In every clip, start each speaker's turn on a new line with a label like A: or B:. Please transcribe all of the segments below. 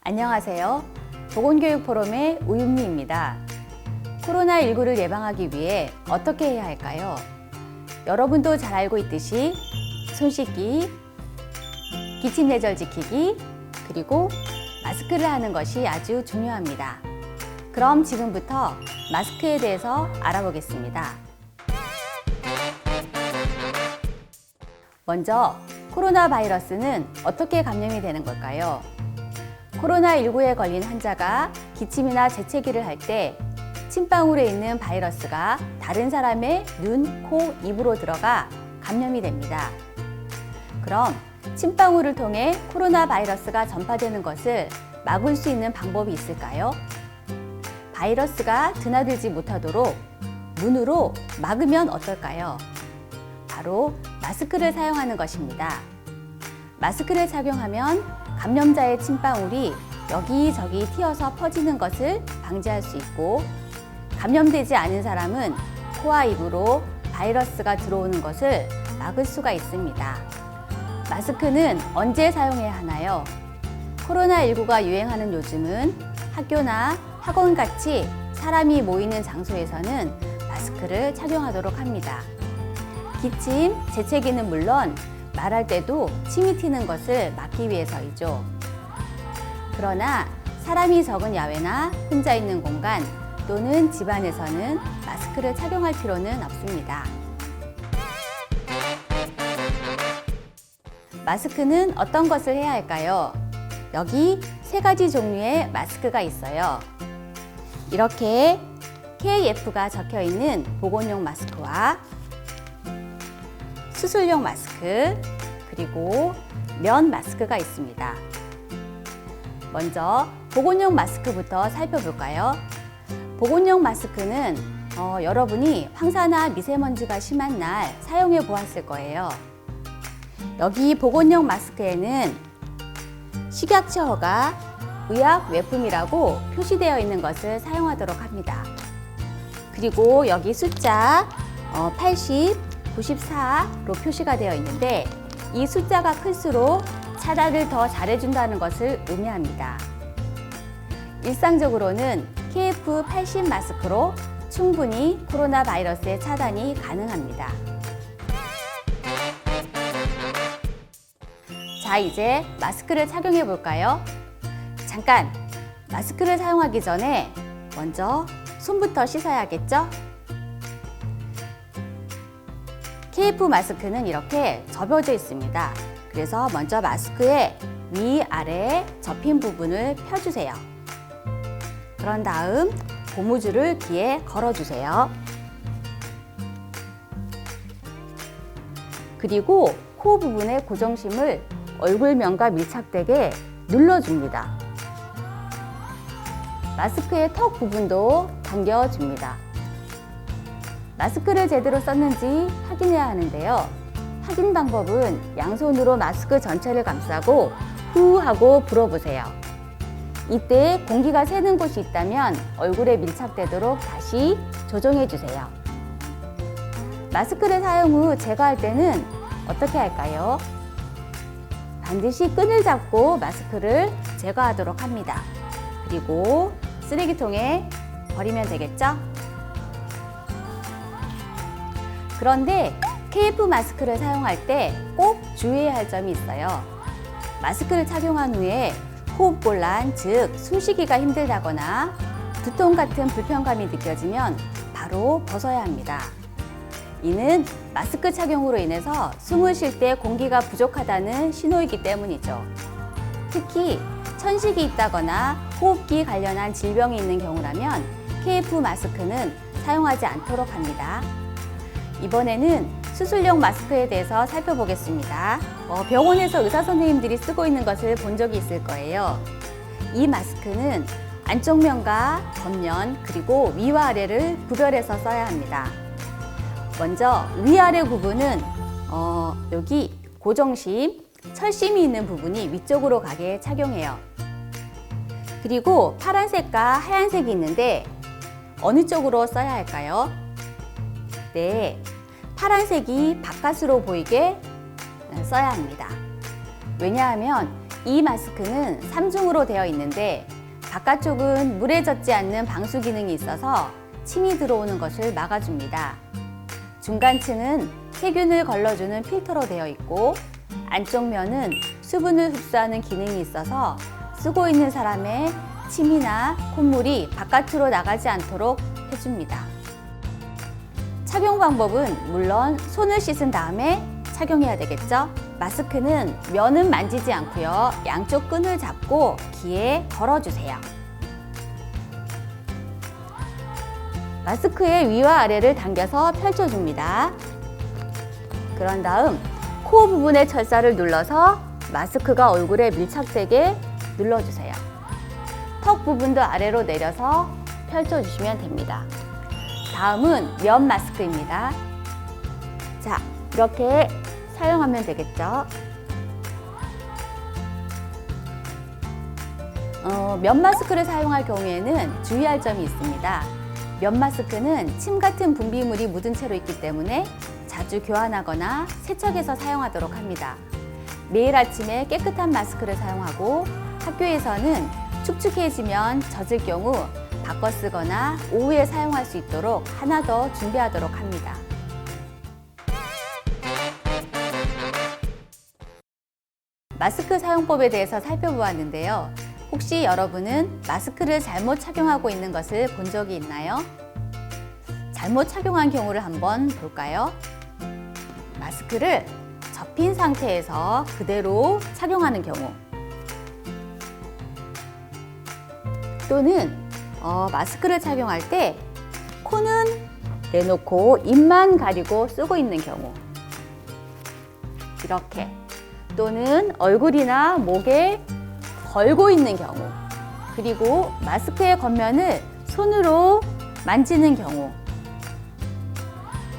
A: 안녕하세요. 보건교육포럼의 우윤미입니다. 코로나19를 예방하기 위해 어떻게 해야 할까요? 여러분도 잘 알고 있듯이 손 씻기, 기침 예절 지키기, 그리고 마스크를 하는 것이 아주 중요합니다. 그럼 지금부터 마스크에 대해서 알아보겠습니다. 먼저 코로나 바이러스는 어떻게 감염이 되는 걸까요? 코로나19에 걸린 환자가 기침이나 재채기를 할 때 침방울에 있는 바이러스가 다른 사람의 눈, 코, 입으로 들어가 감염이 됩니다. 그럼 침방울을 통해 코로나 바이러스가 전파되는 것을 막을 수 있는 방법이 있을까요? 바이러스가 드나들지 못하도록 문으로 막으면 어떨까요? 바로 마스크를 사용하는 것입니다. 마스크를 착용하면 감염자의 침방울이 여기저기 튀어서 퍼지는 것을 방지할 수 있고, 감염되지 않은 사람은 코와 입으로 바이러스가 들어오는 것을 막을 수가 있습니다. 마스크는 언제 사용해야 하나요? 코로나19가 유행하는 요즘은 학교나 학원같이 사람이 모이는 장소에서는 마스크를 착용하도록 합니다. 기침, 재채기는 물론 말할 때도 침이 튀는 것을 막기 위해서이죠. 그러나 사람이 적은 야외나 혼자 있는 공간 또는 집안에서는 마스크를 착용할 필요는 없습니다. 마스크는 어떤 것을 해야 할까요? 여기 3가지 종류의 마스크가 있어요. 이렇게 KF가 적혀 있는 보건용 마스크와 수술용 마스크, 그리고 면 마스크가 있습니다. 먼저 보건용 마스크부터 살펴볼까요? 보건용 마스크는 여러분이 황사나 미세먼지가 심한 날 사용해 보았을 거예요. 여기 보건용 마스크에는 식약처 허가 의약 외품이라고 표시되어 있는 것을 사용하도록 합니다. 그리고 여기 숫자 80, 94로 표시가 되어 있는데, 이 숫자가 클수록 차단을 더 잘해준다는 것을 의미합니다. 일상적으로는 KF80 마스크로 충분히 코로나 바이러스의 차단이 가능합니다. 자, 이제 마스크를 착용해 볼까요? 잠깐! 마스크를 사용하기 전에 먼저 손부터 씻어야겠죠? KF 마스크는 이렇게 접어져 있습니다. 그래서 먼저 마스크의 위아래 접힌 부분을 펴주세요. 그런 다음 고무줄을 귀에 걸어주세요. 그리고 코 부분의 고정심을 얼굴면과 밀착되게 눌러줍니다. 마스크의 턱 부분도 당겨줍니다. 마스크를 제대로 썼는지 확인해야 하는데요. 확인 방법은 양손으로 마스크 전체를 감싸고 후 하고 불어보세요. 이때 공기가 새는 곳이 있다면 얼굴에 밀착되도록 다시 조정해 주세요. 마스크를 사용 후 제거할 때는 어떻게 할까요? 반드시 끈을 잡고 마스크를 제거하도록 합니다. 그리고 쓰레기통에 버리면 되겠죠? 그런데 KF 마스크를 사용할 때 꼭 주의해야 할 점이 있어요. 마스크를 착용한 후에 호흡곤란, 즉 숨쉬기가 힘들다거나 두통 같은 불편감이 느껴지면 바로 벗어야 합니다. 이는 마스크 착용으로 인해서 숨을 쉴 때 공기가 부족하다는 신호이기 때문이죠. 특히 천식이 있다거나 호흡기 관련한 질병이 있는 경우라면 KF 마스크는 사용하지 않도록 합니다. 이번에는 수술용 마스크에 대해서 살펴보겠습니다. 병원에서 의사 선생님들이 쓰고 있는 것을 본 적이 있을 거예요. 이 마스크는 안쪽 면과 겉면, 그리고 위와 아래를 구별해서 써야 합니다. 먼저 위아래 부분은 여기 고정심, 철심이 있는 부분이 위쪽으로 가게 착용해요. 그리고 파란색과 하얀색이 있는데 어느 쪽으로 써야 할까요? 네, 파란색이 바깥으로 보이게 써야 합니다. 왜냐하면 이 마스크는 3중으로 되어 있는데 바깥쪽은 물에 젖지 않는 방수 기능이 있어서 침이 들어오는 것을 막아줍니다. 중간층은 세균을 걸러주는 필터로 되어 있고 안쪽 면은 수분을 흡수하는 기능이 있어서 쓰고 있는 사람의 침이나 콧물이 바깥으로 나가지 않도록 해줍니다. 착용 방법은 물론 손을 씻은 다음에 착용해야 되겠죠? 마스크는 면은 만지지 않고요. 양쪽 끈을 잡고 귀에 걸어주세요. 마스크의 위와 아래를 당겨서 펼쳐줍니다. 그런 다음 코 부분의 철사를 눌러서 마스크가 얼굴에 밀착되게 눌러주세요. 턱 부분도 아래로 내려서 펼쳐주시면 됩니다. 다음은 면 마스크입니다. 자, 이렇게 사용하면 되겠죠. 면 마스크를 사용할 경우에는 주의할 점이 있습니다. 면 마스크는 침 같은 분비물이 묻은 채로 있기 때문에 자주 교환하거나 세척해서 사용하도록 합니다. 매일 아침에 깨끗한 마스크를 사용하고 학교에서는 축축해지면 젖을 경우 바꿔 쓰거나 오후에 사용할 수 있도록 하나 더 준비하도록 합니다. 마스크 사용법에 대해서 살펴보았는데요. 혹시 여러분은 마스크를 잘못 착용하고 있는 것을 본 적이 있나요? 잘못 착용한 경우를 한번 볼까요? 마스크를 접힌 상태에서 그대로 착용하는 경우, 또는 마스크를 착용할 때 코는 내놓고 입만 가리고 쓰고 있는 경우, 이렇게, 또는 얼굴이나 목에 걸고 있는 경우, 그리고 마스크의 겉면을 손으로 만지는 경우,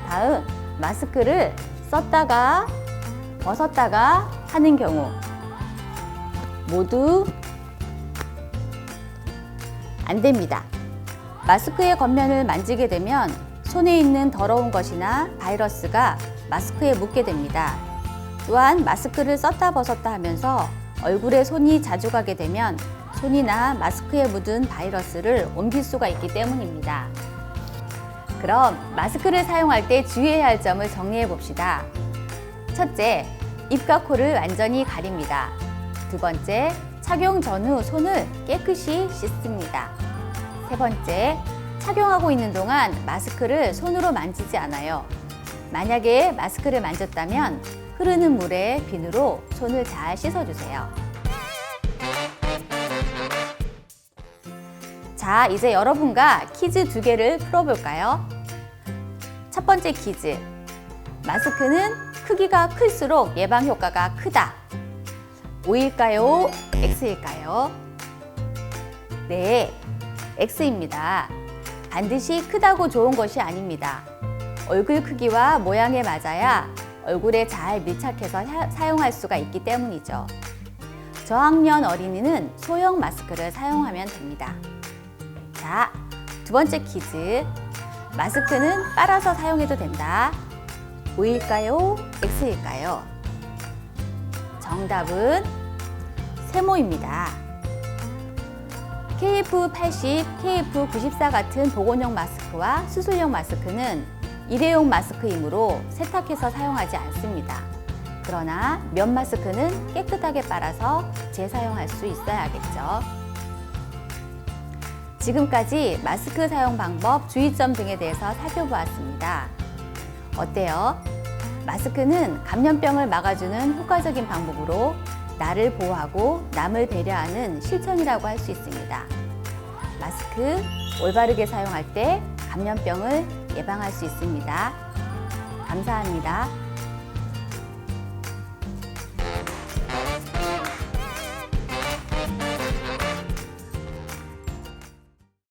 A: 다음 마스크를 썼다가 벗었다가 하는 경우 모두 안 됩니다. 마스크의 겉면을 만지게 되면 손에 있는 더러운 것이나 바이러스가 마스크에 묻게 됩니다. 또한 마스크를 썼다 벗었다 하면서 얼굴에 손이 자주 가게 되면 손이나 마스크에 묻은 바이러스를 옮길 수가 있기 때문입니다. 그럼 마스크를 사용할 때 주의해야 할 점을 정리해 봅시다. 첫째, 입과 코를 완전히 가립니다. 두 번째, 착용 전후 손을 깨끗이 씻습니다. 세 번째, 착용하고 있는 동안 마스크를 손으로 만지지 않아요. 만약에 마스크를 만졌다면 흐르는 물에 비누로 손을 잘 씻어주세요. 자, 이제 여러분과 퀴즈 2개를 풀어볼까요? 첫 번째 퀴즈. 마스크는 크기가 클수록 예방 효과가 크다. O일까요? X일까요? 네, X입니다. 반드시 크다고 좋은 것이 아닙니다. 얼굴 크기와 모양에 맞아야 얼굴에 잘 밀착해서 사용할 수가 있기 때문이죠. 저학년 어린이는 소형 마스크를 사용하면 됩니다. 자, 두 번째 퀴즈. 마스크는 빨아서 사용해도 된다. O일까요? X일까요? 정답은 세모입니다. KF80, KF94 같은 보건용 마스크와 수술용 마스크는 일회용 마스크이므로 세탁해서 사용하지 않습니다. 그러나 면 마스크는 깨끗하게 빨아서 재사용할 수 있어야겠죠. 지금까지 마스크 사용 방법, 주의점 등에 대해서 살펴보았습니다. 어때요? 마스크는 감염병을 막아주는 효과적인 방법으로 나를 보호하고 남을 배려하는 실천이라고 할 수 있습니다. 마스크 올바르게 사용할 때 감염병을 예방할 수 있습니다. 감사합니다.